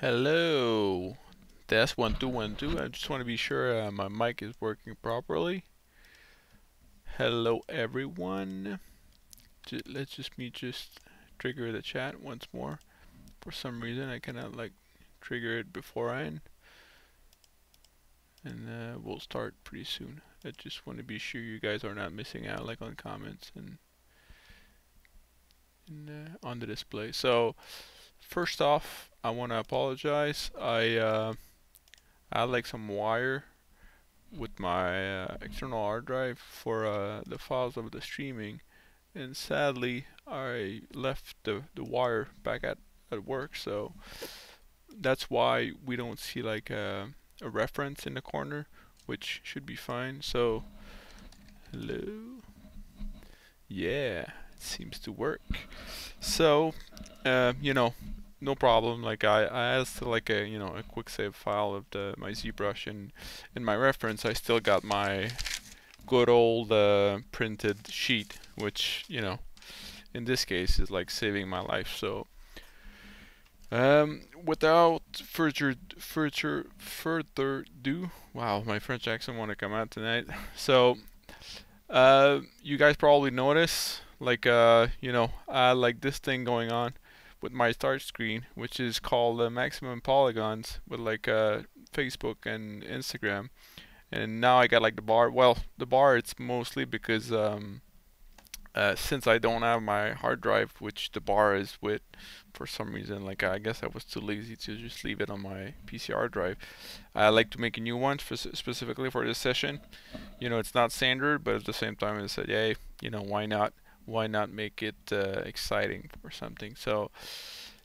Hello, test 1 2 1 2. I just want to be sure my mic is working properly. Hello, everyone. Let's just trigger the chat once more. For some reason, I cannot trigger it beforehand, and we'll start pretty soon. I just want to be sure you guys are not missing out on comments and on the display. So first off, I want to apologize. I had some wire with my external hard drive for the files of the streaming, and sadly I left the wire back at work, so that's why we don't see a reference in the corner, which should be fine. So hello, yeah, it seems to work. So no problem. I asked a quick save file of my ZBrush, and in my reference I still got my good old printed sheet, which in this case is like saving my life. So without further ado, wow, my French accent want to come out tonight. So you guys probably notice I like this thing going on with my start screen, which is called maximum polygons with Facebook and Instagram. And now I got the bar. Well, the bar, it's mostly because since I don't have my hard drive, which the bar is with, for some reason, I guess I was too lazy to just leave it on my PC hard drive. I like to make a new one specifically for this session. It's not standard, but at the same time, I said, hey, why not? Why not make it exciting or something? So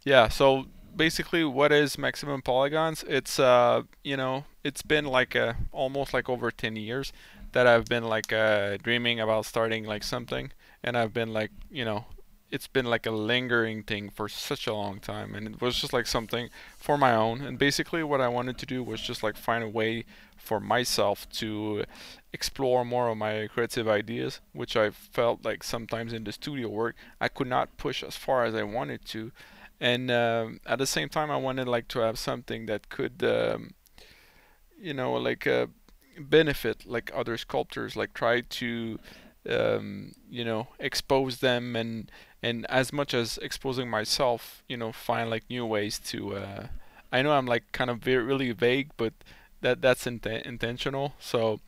yeah, so basically what is maximum polygons? It's it's been almost over 10 years that I've been dreaming about starting something, and I've been it's been a lingering thing for such a long time, and it was just something for my own. And basically what I wanted to do was just find a way for myself to explore more of my creative ideas, which I felt sometimes in the studio work I could not push as far as I wanted to. And at the same time I wanted to have something that could you know like uh, benefit other sculptors, try to expose them, and as much as exposing myself, find new ways to I know I'm kind of really vague, but that's intentional. So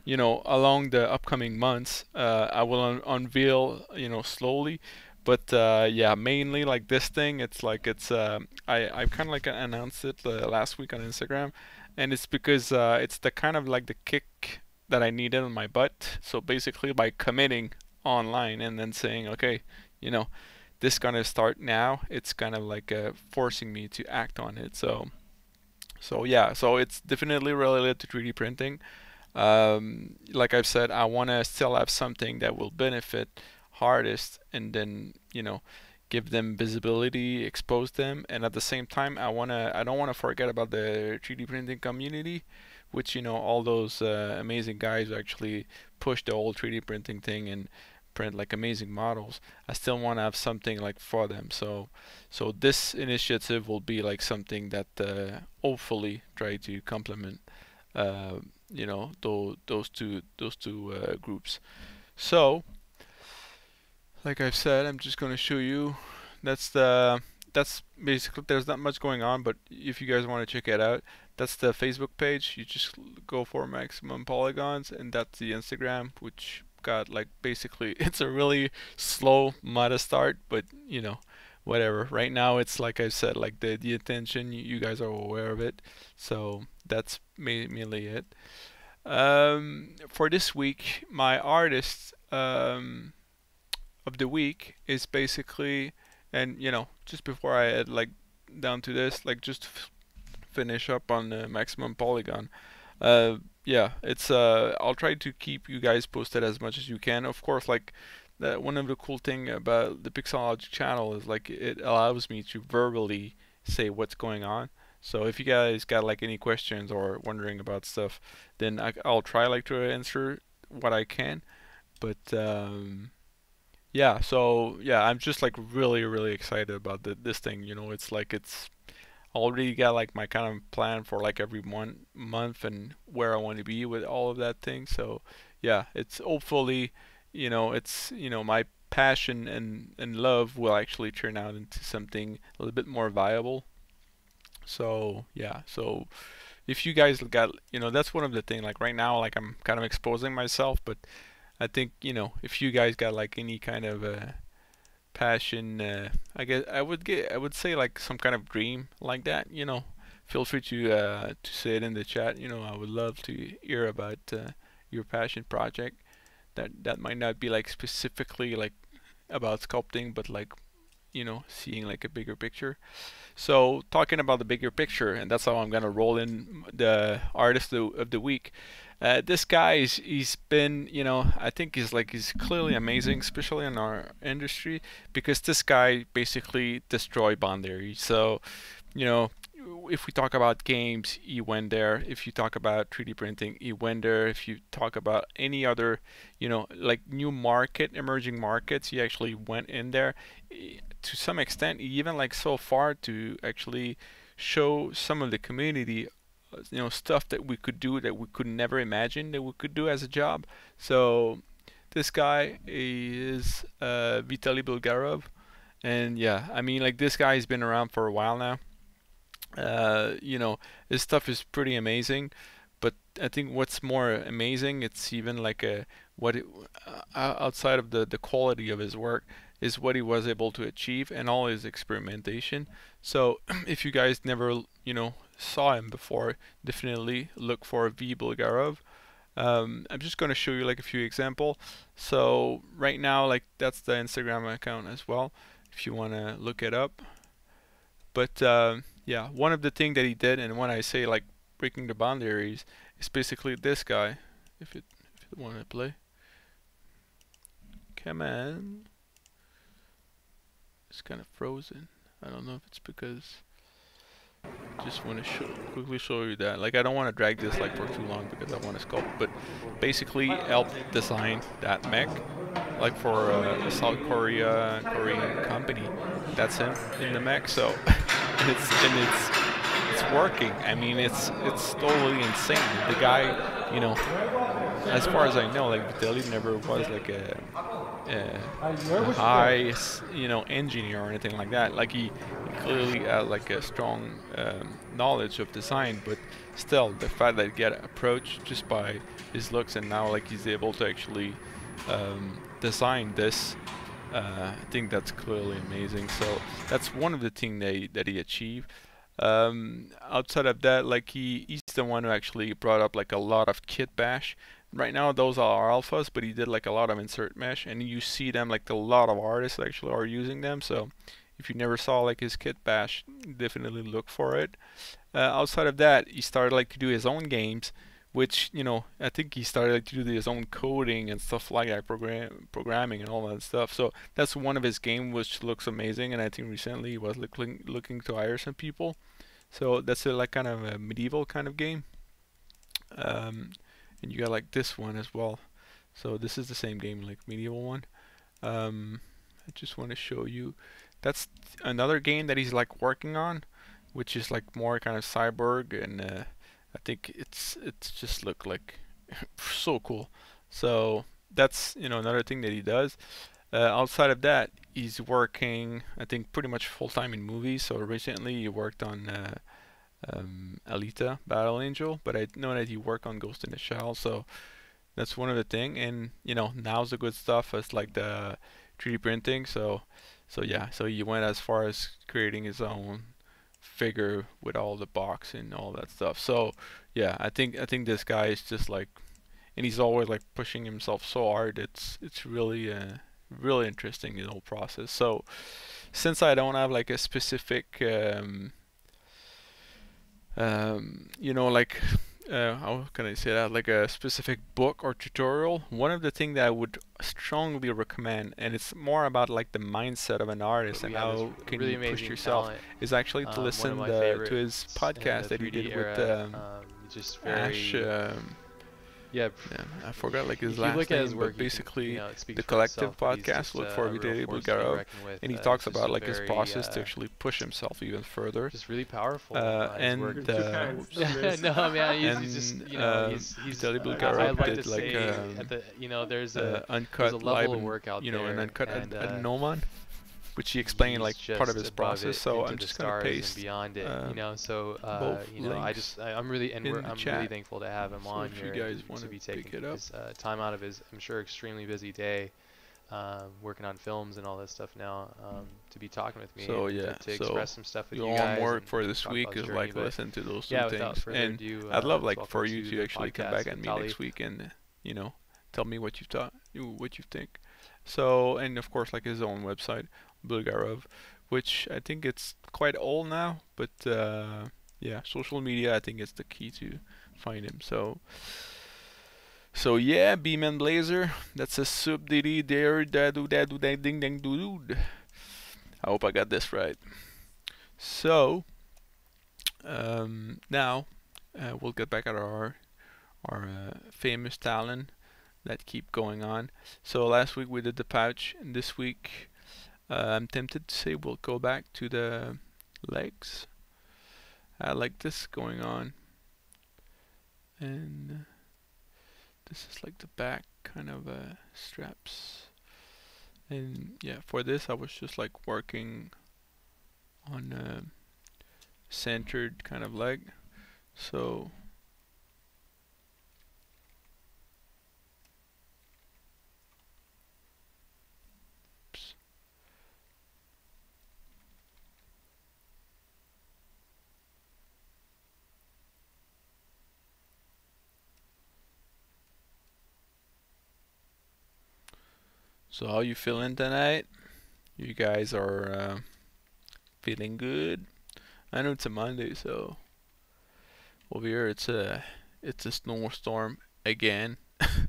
along the upcoming months, I will unveil slowly, but yeah, mainly this thing, I kind of announced it last week on Instagram, and it's because it's the kind of the kick that I needed on my butt. So basically, by committing online and then saying, okay, you know, this gonna start now, it's kind of forcing me to act on it. So yeah, so it's definitely related to 3D printing. Like I've said, I want to still have something that will benefit artists, and then give them visibility, expose them, and at the same time, I don't want to forget about the 3D printing community, which all those amazing guys who actually push the whole 3D printing thing and print amazing models. I still want to have something for them. So this initiative will be something that hopefully try to complement uh, those two groups. So like I've said, I'm just going to show you. That's basically, there's not much going on, but if you guys want to check it out, that's the Facebook page. You just go for maximum polygons, and that's the Instagram, which got basically it's a really slow modest start, but whatever. Right now it's like I said, the attention, you guys are aware of it, so that's mainly it. For this week, my artist of the week is basically, and just before I head down to this, just finish up on the maximum polygon. Yeah, it's I'll try to keep you guys posted as much as you can. Of course, one of the cool thing about the Pixology channel is it allows me to verbally say what's going on. So if you guys got any questions or wondering about stuff, then I'll try to answer what I can. But yeah, so yeah, I'm just really really excited about this thing. It's already got like my kind of plan for like every 1 month and where I want to be with all of that thing. So yeah, it's hopefully, it's, my passion and love will actually turn out into something a little bit more viable. So yeah, so if you guys got, that's one of the thing. Like right now, like I'm kind of exposing myself, but I think, if you guys got like any kind of passion, I guess I would say like some kind of dream like that, feel free to say it in the chat. I would love to hear about your passion project. That might not be like specifically like about sculpting, but like, seeing like a bigger picture. So talking about the bigger picture, and that's how I'm gonna roll in the artist of the week. This guy he's been, I think he's clearly amazing, especially in our industry, because this guy basically destroyed boundaries. So, you know, if we talk about games, he went there. If you talk about 3D printing, he went there. If you talk about any other, like new market, emerging markets, he actually went in there. To some extent, even like so far to actually show some of the community, stuff that we could do that we could never imagine that we could do as a job. So this guy is Vitaly Bulgarov, and yeah, I mean like this guy has been around for a while now. His stuff is pretty amazing, but I think what's more amazing, it's even like outside of the quality of his work, is what he was able to achieve and all his experimentation. So if you guys never, saw him before, definitely look for V Bulgarov. I'm just going to show you like a few examples. So right now, like that's the Instagram account as well, if you want to look it up. But yeah, one of the things that he did, and when I say like breaking the boundaries, is basically this guy. If you want to play, come on. It's kind of frozen. I don't know if it's because just want to quickly show you that. Like I don't want to drag this like for too long because I want to sculpt, but basically helped design that mech, like for a South Korean company. That's him in the mech. So it's working. I mean, it's totally insane. The guy, as far as I know, like Vitaly never was like a high, engineer or anything like that. Like he clearly had like a strong knowledge of design, but still, the fact that he get approached just by his looks, and now like he's able to actually design this. I think that's clearly amazing. So that's one of the things that he achieved. Outside of that, like he's the one who actually brought up like a lot of kit bash. Right now those are alphas, but he did like a lot of insert mesh, and you see them like a lot of artists actually are using them. So if you never saw like his kit bash, definitely look for it. Outside of that, he started like to do his own games, which I think he started like, to do his own coding and stuff like that, programming and all that stuff. So that's one of his games which looks amazing, and I think recently he was looking to hire some people. So that's like kind of a medieval kind of game. And you got like this one as well. So this is the same game, like medieval one. I just want to show you. That's another game that he's like working on, which is like more kind of cyborg, and I think it's just look like so cool. So that's another thing that he does. Outside of that, he's working, I think, pretty much full time in movies. So recently he worked on Alita Battle Angel, but I know that he worked on Ghost in the Shell. So that's one of the thing. And now's the good stuff as like the 3D printing. So yeah, so he went as far as creating his own figure with all the box and all that stuff. So yeah, I think this guy is just like, and he's always like pushing himself so hard. It's really really interesting, the whole process. So since I don't have like a specific like how can I say that, like a specific book or tutorial, one of the things that I would strongly recommend, and it's more about like the mindset of an artist and how can you push yourself, is actually to listen to his podcast that he did with just very Ash. Yeah, Yeah, I forgot like his if you last look at his name, but work, you can, you basically know, it speaks the for itself. collective But he's podcast. just Look for a real Vitaly force to be Bulgarov, reckoned with. and he He's talks just about a like his very, process to actually push himself even further. just really powerful. His work. And You're too kind whoops. on this. No, man, he's just, And you know, Vitaly I'd Bulgarov like to did like say at the, you know, there's a uncut live level of and work out an there, uncut and adenoma, which he explained he's like part of just his above process. it, So into I'm the just gonna stars and paste beyond it, you know. So, both you know, links I'm really, and in the I'm really chat. thankful to have him So on if you here guys and want to to be pick taking it up. his time out of his, I'm sure, extremely busy day, working on films and all this stuff now, to be talking with me So and yeah, to so express some stuff with your you own guys work and for this talk week about his is journey. like But listen to those two yeah, without things, further and ado, I'd love let's like for welcome you to to the actually come podcast, back at me Vitaly. next week and tell me what you thought, what you think. So, and of course like his own website, Bulgarov, which I think it's quite old now, but yeah, social media I think is the key to find him. So yeah, Beeman Blazer, that's a sub diddy there dadu dadu ding ding dude. I hope I got this right. So now we'll get back at our famous Talon that keep going on. So last week we did the pouch, and this week I'm tempted to say we'll go back to the legs. I like this going on, and this is like the back kind of straps. And yeah, for this I was just like working on a centered kind of leg. So oops. So how you feeling tonight? You guys are feeling good? I know it's a Monday, so over here it's a snowstorm again. I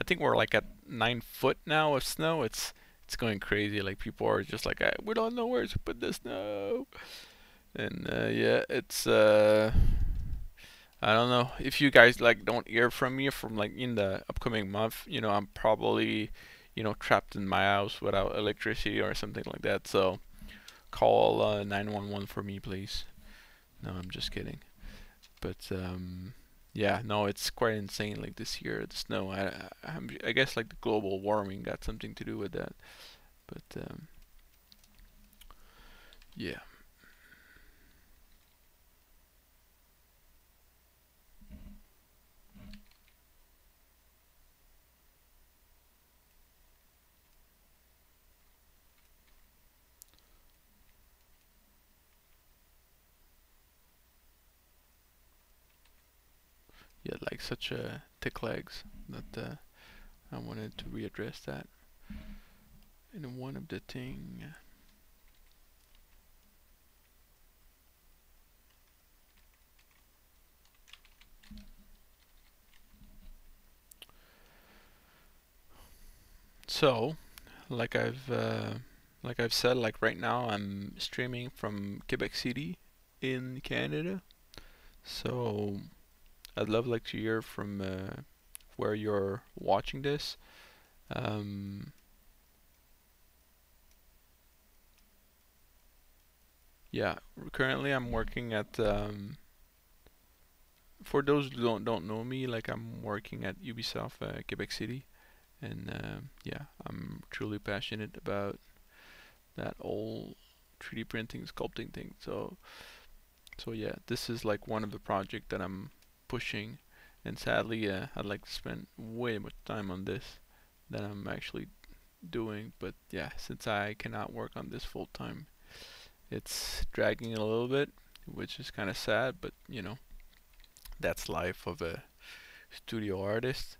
think we're like at 9 foot now of snow. It's going crazy. Like people are just like we don't know where to put the snow. And yeah, it's I don't know if you guys like don't hear from me from like in the upcoming month. I'm probably trapped in my house without electricity or something like that. So call 911 for me, please. No, I'm just kidding. But yeah, no, it's quite insane. Like this year, the snow. I guess like the global warming got something to do with that. But yeah. Yeah, like such thick legs that I wanted to readdress that in one of the thing. So, like I've said, like right now I'm streaming from Quebec City in Canada. So I'd love like to hear from where you're watching this. Um, yeah, currently I'm working at for those who don't know me, like I'm working at Ubisoft Quebec City, and yeah, I'm truly passionate about that whole 3D printing, sculpting thing. So yeah, this is like one of the project that I'm pushing, and sadly, I'd like to spend way much time on this than I'm actually doing. But yeah, since I cannot work on this full time, it's dragging a little bit, which is kind of sad. But that's life of a studio artist.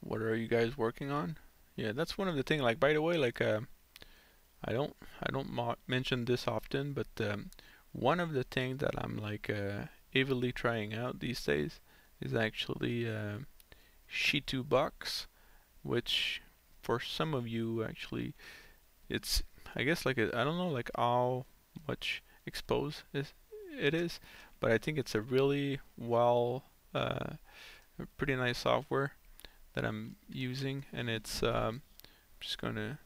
What are you guys working on? Yeah, that's one of the things. Like by the way, like I don't mention this often, but one of the things that I'm like heavily trying out these days is actually sheet 2 box, which for some of you actually it's, I guess, like I don't know like how much exposed it is, but I think it's a really a pretty nice software that I'm using, and it's just gonna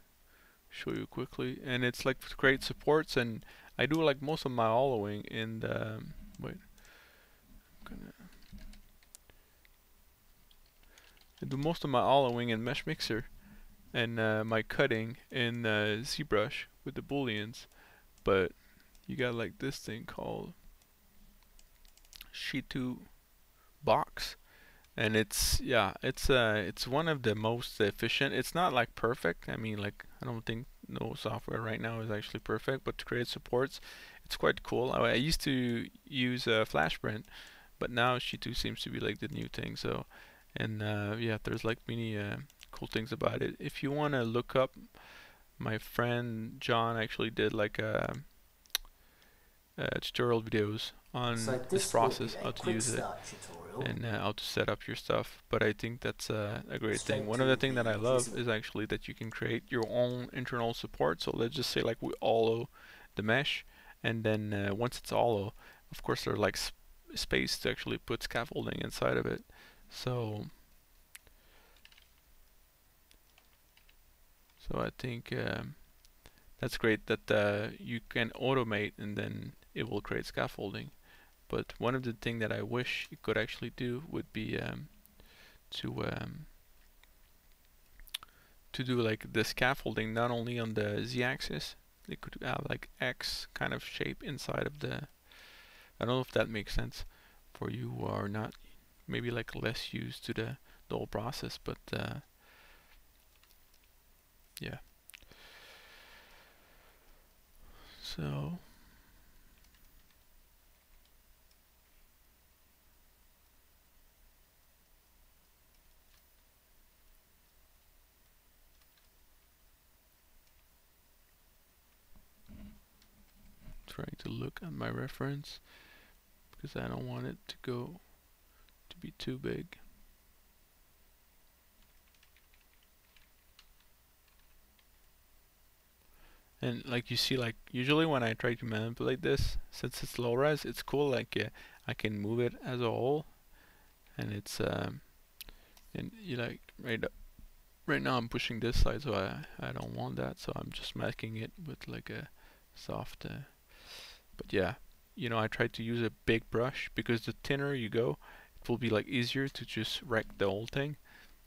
show you quickly, and it's like great supports, and I do like most of my hollowing in the wait, I'm gonna I do most of my hollowing in Mesh Mixer, and my cutting in ZBrush with the booleans, but you got like this thing called Sheet 2 Box, and it's one of the most efficient. It's not like perfect. I mean, like, I don't think no software right now is actually perfect, but to create supports, it's quite cool. I used to use Flash Print, but now Sheet 2 seems to be like the new thing. So, and yeah, there's like many cool things about it. If you want to look up, my friend John actually did like tutorial videos So on this this will be process, a how to quick use it, start tutorial, and how to set up your stuff. But I think that's a great thing. straight One to of the things that I the love visible. is actually that you can create your own internal support. So let's just say like we hollow the mesh, and then once it's hollow, of course there's like space to actually put scaffolding inside of it. So I think that's great that you can automate and then it will create scaffolding. But one of the things that I wish you could actually do would be to um, to do like the scaffolding not only on the z-axis. They could have like X kind of shape inside of the. I don't know if that makes sense for you who are not maybe like less used to the whole process, but yeah. So trying to look at my reference because I don't want it to go to be too big. And like you see, like usually when I try to manipulate this, since it's low res, it's cool. Like I can move it as a whole, and it's and you like right now I'm pushing this side, so I don't want that, so I'm just masking it with like a soft. But yeah, I try to use a big brush because the thinner you go, it will be like easier to just wreck the whole thing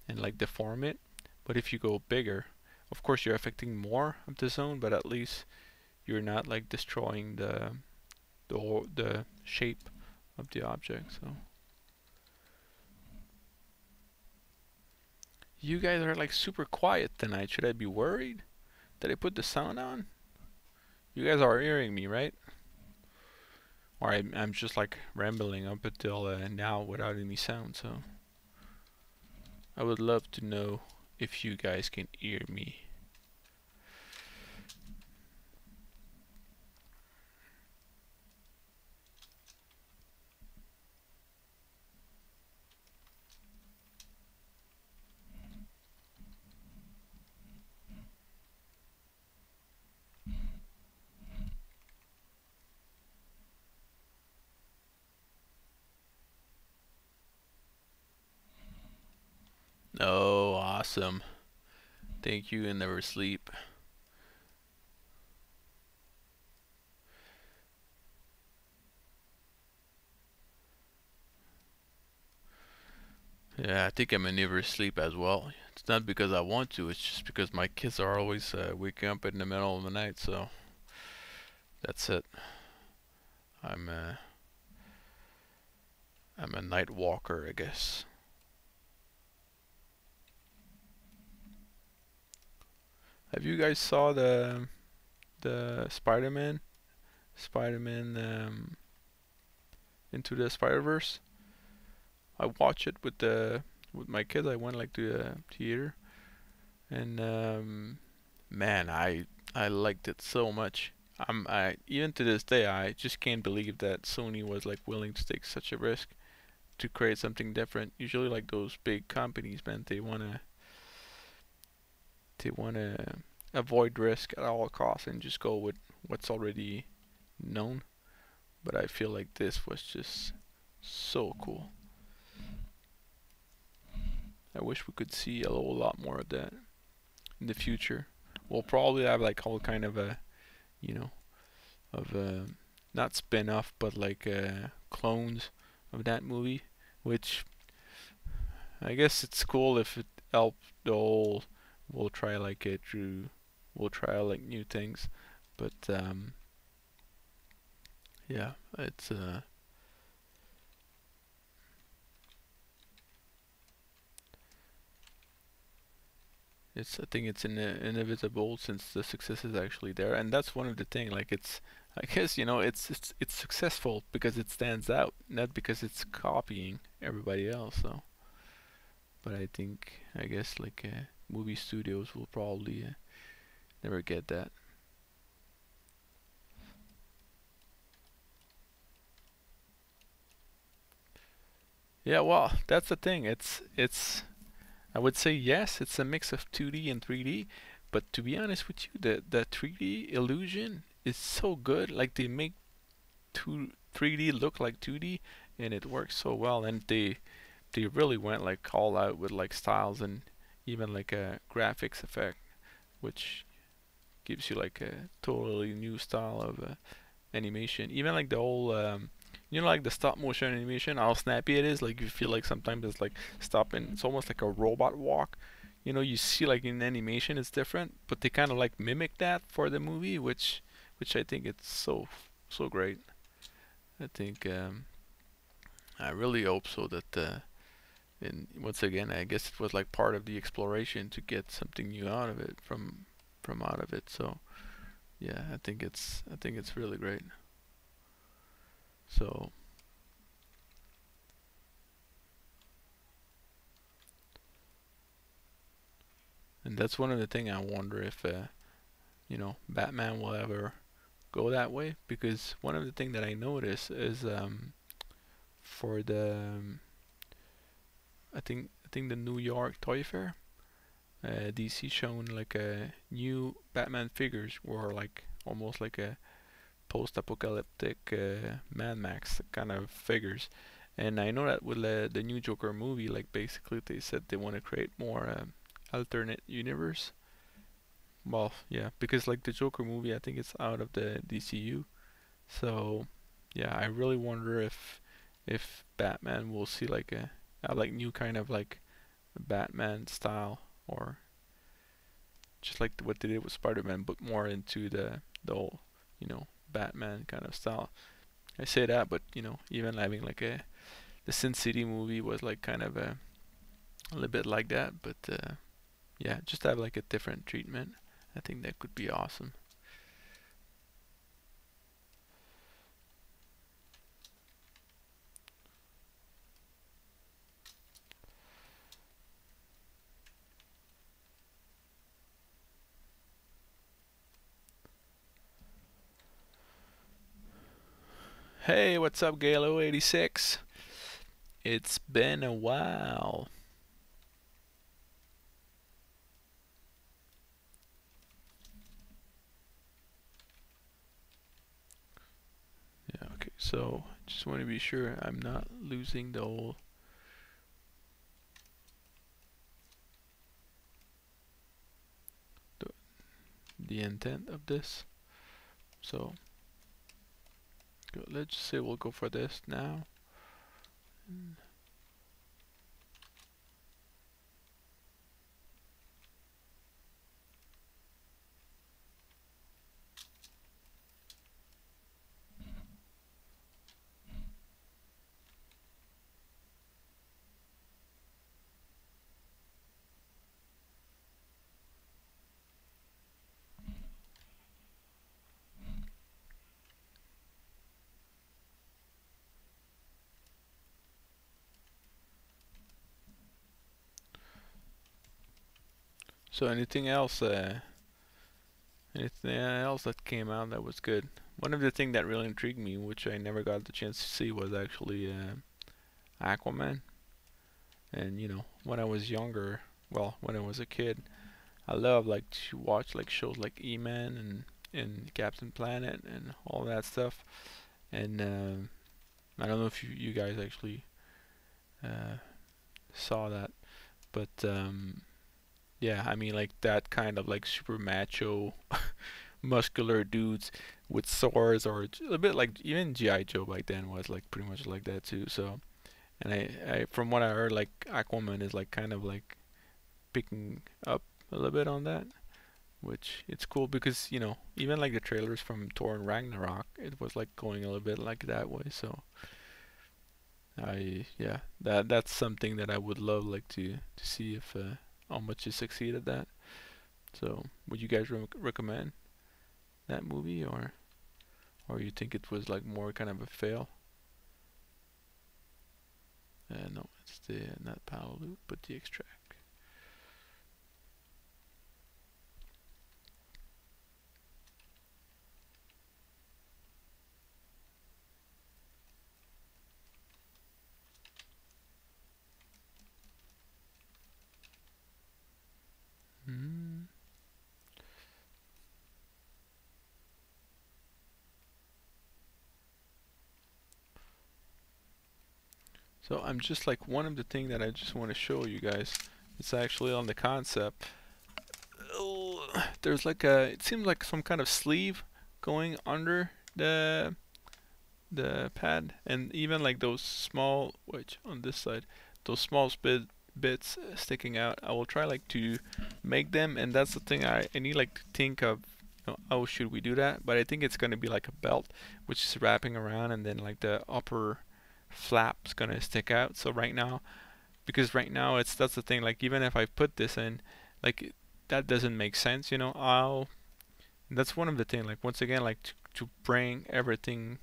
and like deform it. But if you go bigger, of course you're affecting more of the zone, but at least you're not like destroying the shape of the object. So you guys are like super quiet tonight. Should I be worried? Did I put the sound on? You guys are hearing me, right? Or I'm just like rambling up until now without any sound. So I would love to know if you guys can hear me. Oh, awesome. Thank you and never sleep. Yeah, I think I'm a never sleep as well. It's not because I want to, it's just because my kids are always waking up in the middle of the night, so that's it. I'm a, I'm a night walker, I guess. Have you guys saw the Spider-Man Into the Spider-Verse? I watched it with my kids. I went like to the theater, and man, I liked it so much. I even to this day I just can't believe that Sony was like willing to take such a risk to create something different. Usually, like those big companies, man, they wanna avoid risk at all costs and just go with what's already known. But I feel like this was just so cool. I wish we could see a whole lot more of that in the future. We'll probably have like all kind of a, you know, of not spin-off, but like clones of that movie, which I guess it's cool if it helps the whole. We'll try like it through. We'll try like new things, but yeah, it's I think it's inevitable since the success is actually there, and that's one of the thing. Like it's, I guess it's successful because it stands out, not because it's copying everybody else. So, but I guess like movie studios will probably never get that. Yeah, well, that's the thing. It's I would say yes, it's a mix of 2D and 3D, but to be honest with you, the 3D illusion is so good. Like they make 3D look like 2D, and it works so well. And they really went like all out with like styles and even like a graphics effect, which gives you like a totally new style of animation. Even like the whole like the stop motion animation, how snappy it is. Like you feel like sometimes it's like stopping. It's almost like a robot walk. You see like in animation it's different, but they kind of like mimic that for the movie, which I think it's so great. I think I really hope so that and once again I guess it was like part of the exploration to get something new out of it from out of it. So yeah, I think it's really great. So and that's one of the thing I wonder if Batman will ever go that way, because one of the thing that I notice is for the I think the New York Toy Fair, DC shown like a new Batman figures were like almost like a post-apocalyptic Mad Max kind of figures. And I know that with the new Joker movie, like basically they said they want to create more alternate universe. Well, yeah, because like the Joker movie, I think it's out of the DCU. So, yeah, I really wonder if Batman will see like a like new kind of like Batman style, or just like what they did with Spider-Man, but more into the whole Batman kind of style. I say that, but even having like the Sin City movie was like kind of a little bit like that, but yeah, just have like a different treatment. I think that could be awesome. Hey, what's up, Galo86? It's been a while. Yeah, okay, so just want to be sure I'm not losing the, the intent of this. So let's just say we'll go for this now. So anything else that came out that was good? One of the things that really intrigued me, which I never got the chance to see, was actually Aquaman. And when I was younger, well, when I was a kid, I love like to watch like shows like E-Man and Captain Planet and all that stuff. And I don't know if you guys actually uh, saw that, but yeah, I mean like that kind of like super macho, muscular dudes with swords, or a bit like even GI Joe back then was like pretty much like that too. So, and I from what I heard, like Aquaman is like kind of like picking up a little bit on that, which it's cool because even like the trailers from Thor and Ragnarok, it was like going a little bit like that way. So yeah, that's something that I would love like to see if how much you succeed at that. So would you guys recommend that movie, or you think it was like more kind of a fail? No, it's the not panel loop, but the extract. Hmm. So I'm just like one of the thing that I just want to show you guys. It's actually on the concept. Oh, there's like it seems like some kind of sleeve going under the pad, and even like those small, which on this side, those small bits sticking out. I will try like to make them, and that's the thing I need like to think of. How should we do that? But I think it's gonna be like a belt, which is wrapping around, and then like the upper flap's gonna stick out. So right now, because right now that's the thing. Like even if I put this in, like that doesn't make sense. I'll That's one of the things. Like once again, like to bring everything,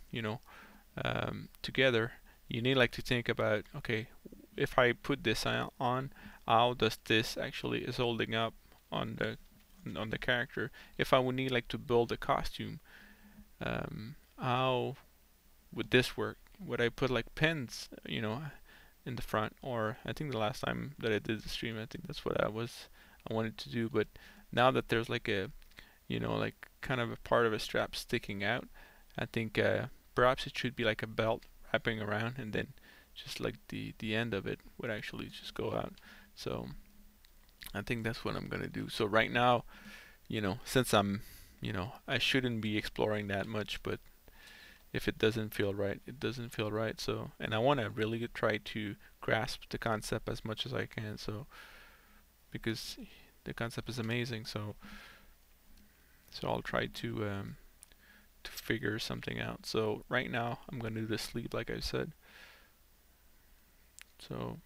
together, you need like to think about, okay, if I put this on, how does this actually is holding up on the character? If I would need like to build a costume, how would this work? Would I put like pins, in the front? Or I think the last time that I did the stream, I think that's what I wanted to do. But now that there's like a, like kind of a part of a strap sticking out, I think perhaps it should be like a belt wrapping around, and then just like the end of it would actually just go out. So I think that's what I'm gonna do. So right now, since I shouldn't be exploring that much, but if it doesn't feel right, it doesn't feel right. So, and I want to really try to grasp the concept as much as I can. So, because the concept is amazing. So I'll try to figure something out. So right now I'm gonna do the sleep like I said. So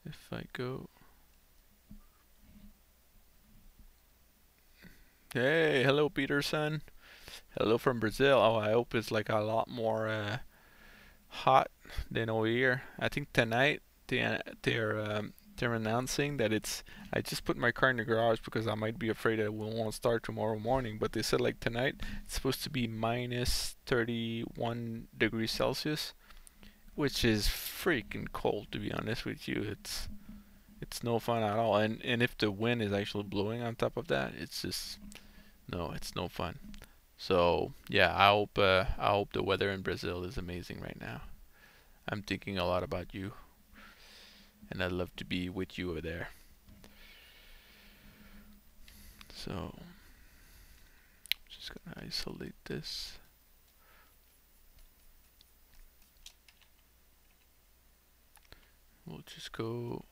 if I go, hey, hello Peterson, hello from Brazil. Oh, I hope it's like a lot more hot than over here. I think tonight they're announcing that it's. I just put my car in the garage because I might be afraid that it won't start tomorrow morning. But they said like tonight it's supposed to be minus 31 degrees Celsius, which is freaking cold to be honest with you. It's no fun at all. And if the wind is actually blowing on top of that, it's just no, it's no fun. So yeah, I hope the weather in Brazil is amazing right now. I'm thinking a lot about you, and I'd love to be with you over there. So just gonna isolate this. We'll just go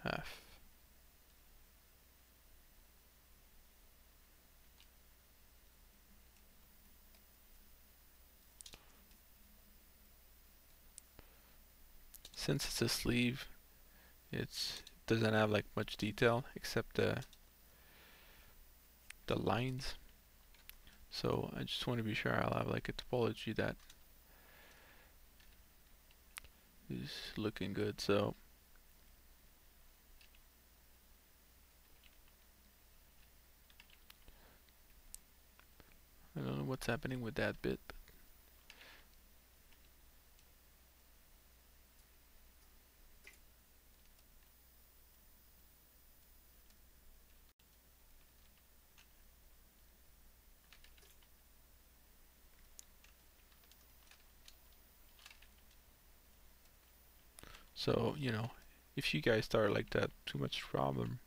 half. Since it's a sleeve, it doesn't have like much detail except the lines. So I just want to be sure I'll have like a topology that is looking good. So I don't know what's happening with that bit. So, if you guys start like that, too much problem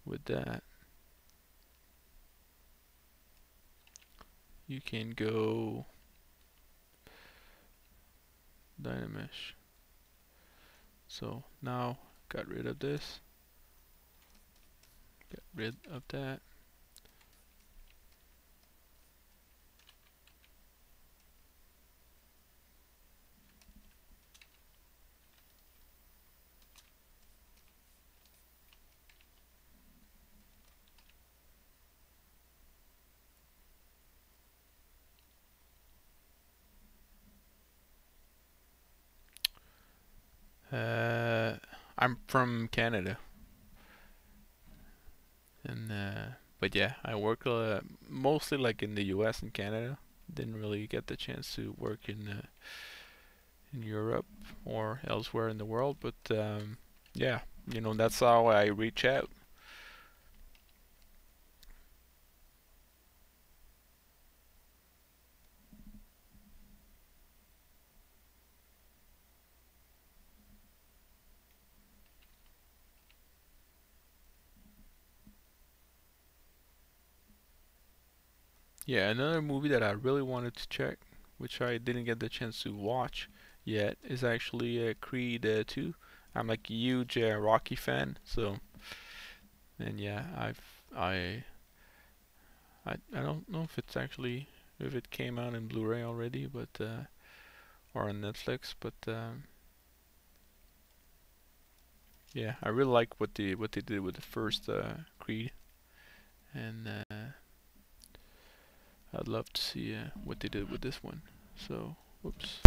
with that, you can go Dynamesh. So now got rid of this, get rid of that. Uh, I'm from Canada, and but yeah, I work mostly like in the U.S. and Canada. Didn't really get the chance to work in Europe or elsewhere in the world, but yeah, that's how I reach out. Yeah, another movie that I really wanted to check, which I didn't get the chance to watch yet, is actually Creed 2. I'm like a huge Rocky fan, so and yeah, I don't know if it came out in Blu-ray already, but or on Netflix, but yeah, I really like what they did with the first Creed, and I'd love to see what they did with this one. So, whoops.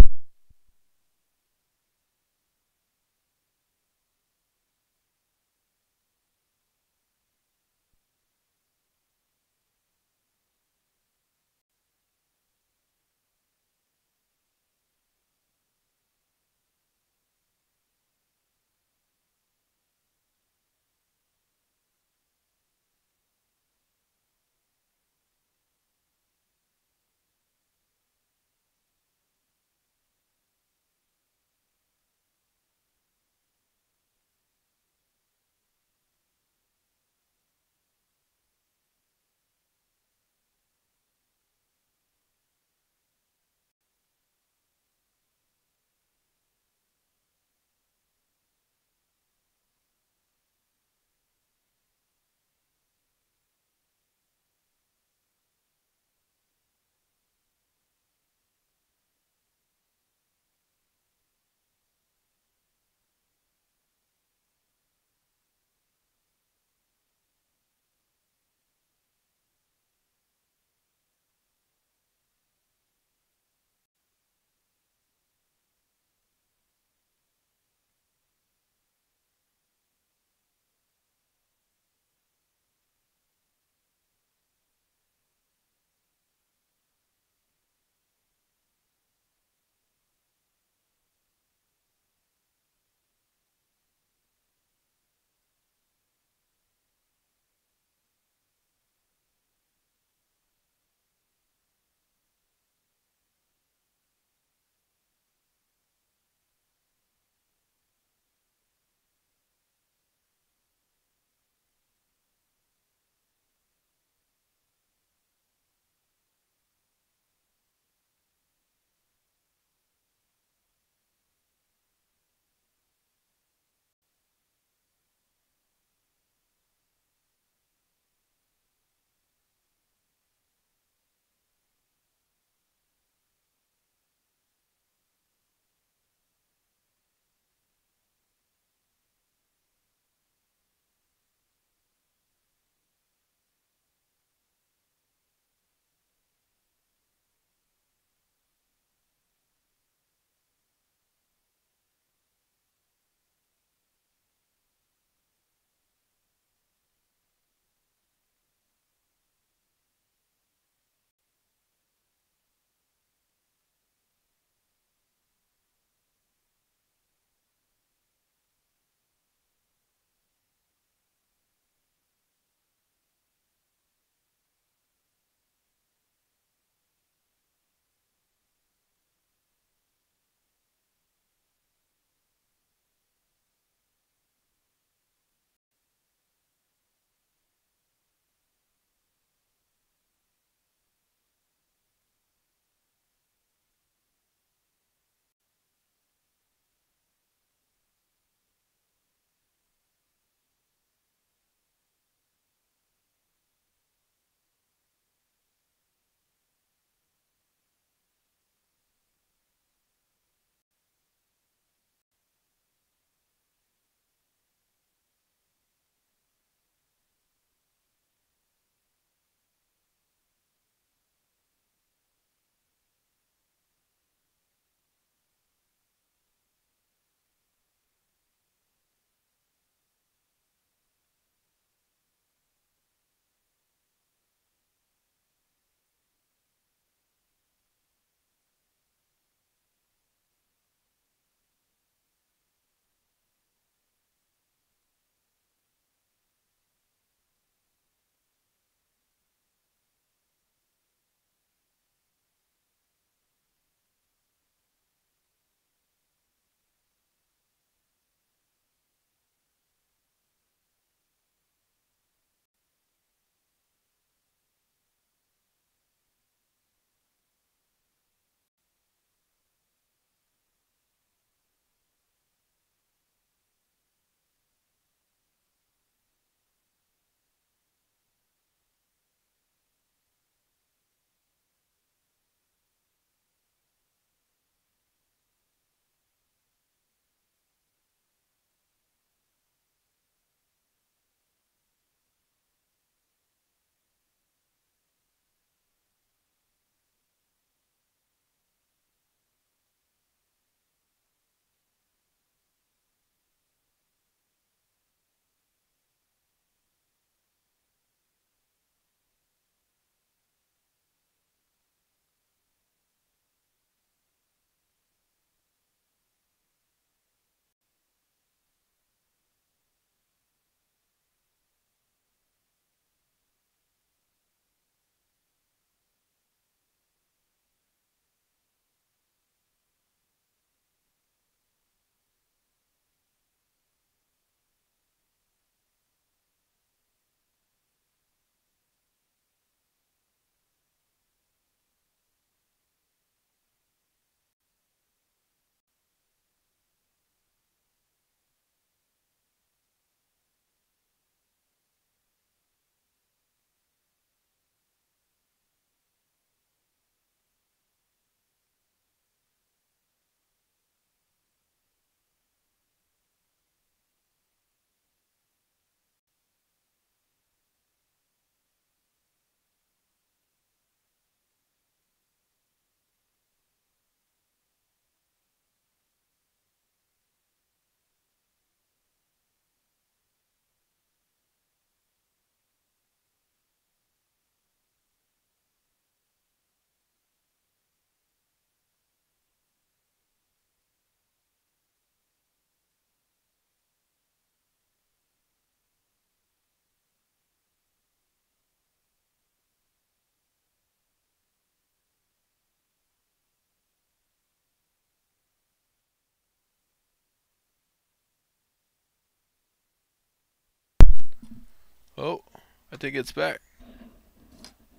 Oh, I think it's back.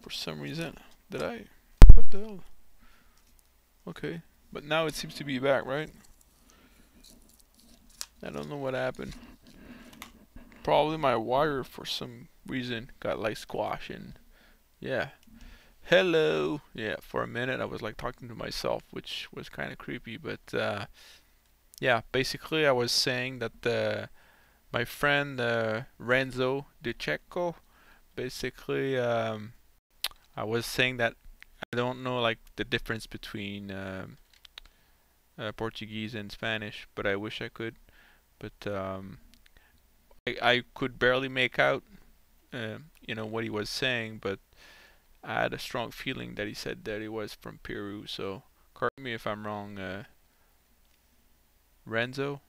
For some reason. Did I? What the hell? Okay. But now it seems to be back, right? I don't know what happened. Probably my wire for some reason got like squashed and yeah. Hello. Yeah, for a minute I was like talking to myself, which was kind of creepy, but yeah, basically I was saying that my friend Renzo DiCecco, basically I was saying that I don't know like the difference between Portuguese and Spanish, but I wish I could. But I could barely make out, what he was saying. But I had a strong feeling that he said that he was from Peru. So correct me if I'm wrong, Renzo.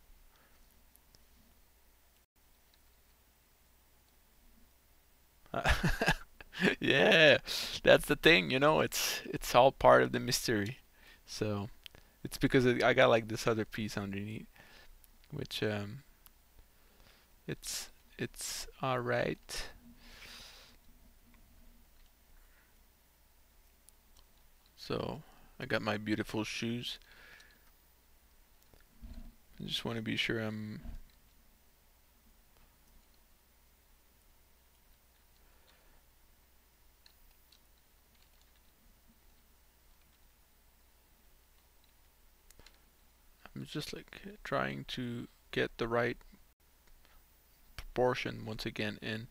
Yeah, that's the thing. It's all part of the mystery. So it's because I got like this other piece underneath, which it's it's all right. So I got my beautiful shoes. I just want to be sure I'm just like trying to get the right proportion once again in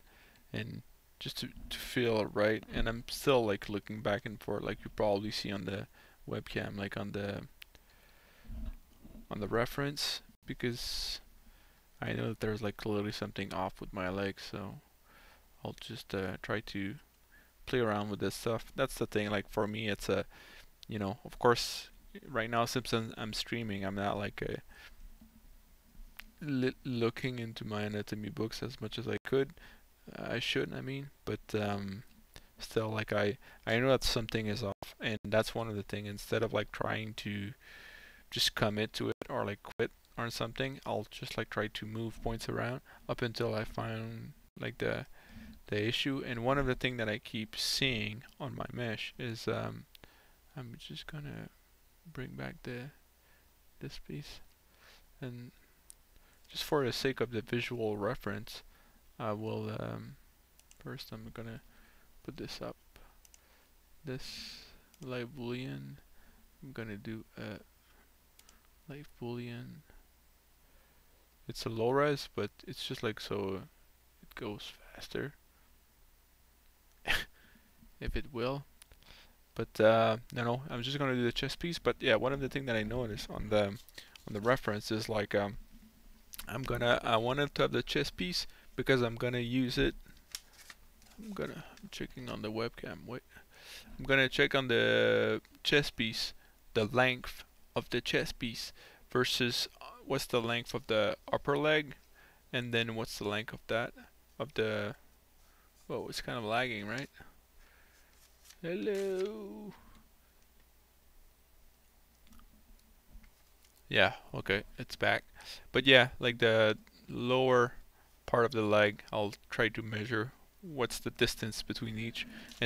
and just to feel it right. And I'm still like looking back and forth like you probably see on the webcam, like on the reference, because I know that there's like clearly something off with my legs. So I'll just try to play around with this stuff. That's the thing, like for me it's of course right now since I'm streaming, I'm not like looking into my anatomy books as much as I could. I should, I mean, but still, like I know that something is off, and that's one of the things. Instead of like trying to just commit to it or like quit or something, I'll just like try to move points around up until I find like the issue. And one of the things that I keep seeing on my mesh is I'm just gonna bring back this piece, and just for the sake of the visual reference, I will first I'm gonna put this up. This live boolean. I'm gonna do a live boolean. It's a low res, but it's just like so it goes faster, if it will. But no, I'm just gonna do the chest piece. But yeah, one of the things that I noticed on the reference is like I wanted to have the chest piece because I'm gonna use it. I'm checking on the webcam. Wait. I'm gonna check on the chest piece, the length of the chest piece versus what's the length of the upper leg, and then what's the length of that of the. Oh, it's kind of lagging, right? Hello. Yeah, okay, it's back. But yeah, like the lower part of the leg, I'll try to measure what's the distance between each, and